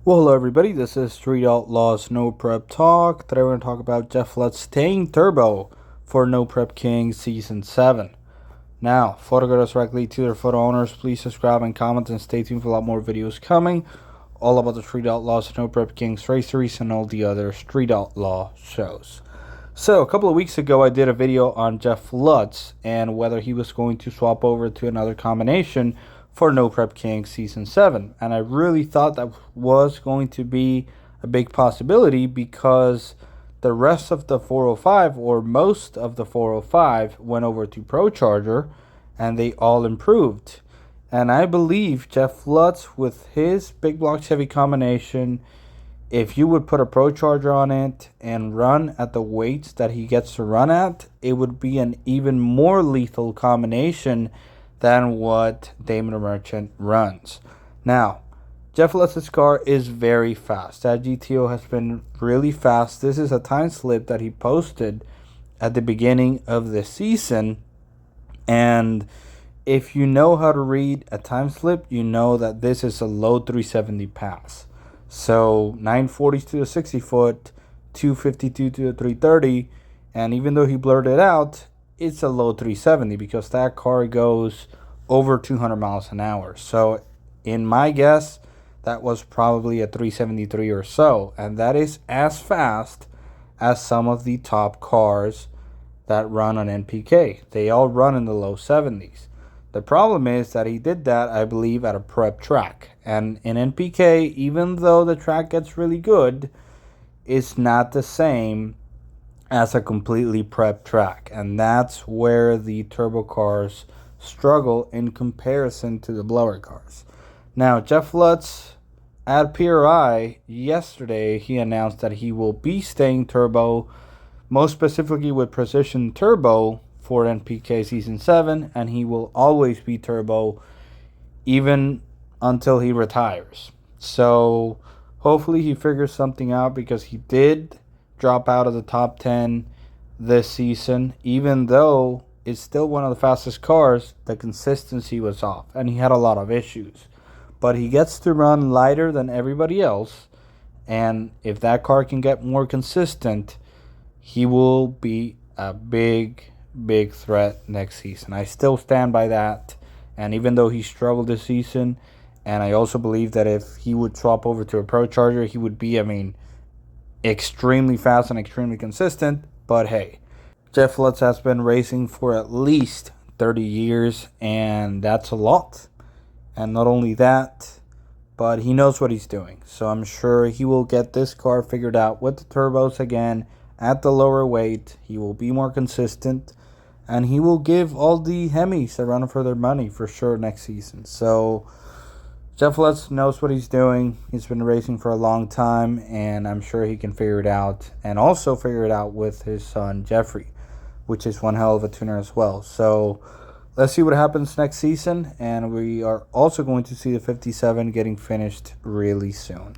Well, hello everybody, this is Street Outlaws No Prep Talk. Today we're going to talk about Jeff Lutz staying turbo for No Prep King Season 7. Now, before I go directly to their photo owners, please subscribe and comment and stay tuned for a lot more videos coming. All about the Street Outlaws, No Prep Kings race series, and all the other Street Outlaw shows. So, a couple of weeks ago I did a video on Jeff Lutz and whether he was going to swap over to another combination for No Prep King Season 7. And I really thought that was going to be a big possibility because the rest of the 405, or most of the 405, went over to Pro Charger and they all improved. And I believe Jeff Lutz, with his big block Chevy combination, if you would put a Pro Charger on it and run at the weights that he gets to run at, it would be an even more lethal combination than what Damon Merchant runs. Now, Jeff Lutz's car is very fast. That GTO has been really fast. This is a time slip that he posted at the beginning of the season. And if you know how to read a time slip, you know that this is a low 370 pass. So 940s to the 60 foot, 252 to the 330. And even though he blurred it out, it's a low 370 because that car goes over 200 miles an hour. So in my guess, that was probably a 373 or so. And that is as fast as some of the top cars that run on NPK. They all run in the low 70s. The problem is that he did that, I believe, at a prep track. And in NPK, even though the track gets really good, it's not the same as a completely prepped track. And that's where the turbo cars struggle in comparison to the blower cars. Now, Jeff Lutz at PRI yesterday, he announced that he will be staying turbo, most specifically with Precision Turbo for NPK Season 7, and he will always be turbo even until he retires. So hopefully he figures something out, because he did drop out of the top 10 this season. Even though it's still one of the fastest cars, the consistency was off and he had a lot of issues. But he gets to run lighter than everybody else, and if that car can get more consistent, he will be a big threat next season. I still stand by that. And even though he struggled this season, and I also believe that if he would swap over to a Pro Charger, he would be, extremely fast and extremely consistent. But hey, Jeff Lutz has been racing for at least 30 years, and that's a lot. And not only that, but he knows what he's doing. So I'm sure he will get this car figured out with the turbos again at the lower weight. He will be more consistent, and he will give all the Hemis a run for their money for sure next season. So Jeff Lutz knows what he's doing. He's been racing for a long time, and I'm sure he can figure it out, and also figure it out with his son Jeffrey, which is one hell of a tuner as well. So let's see what happens next season, and we are also going to see the 57 getting finished really soon.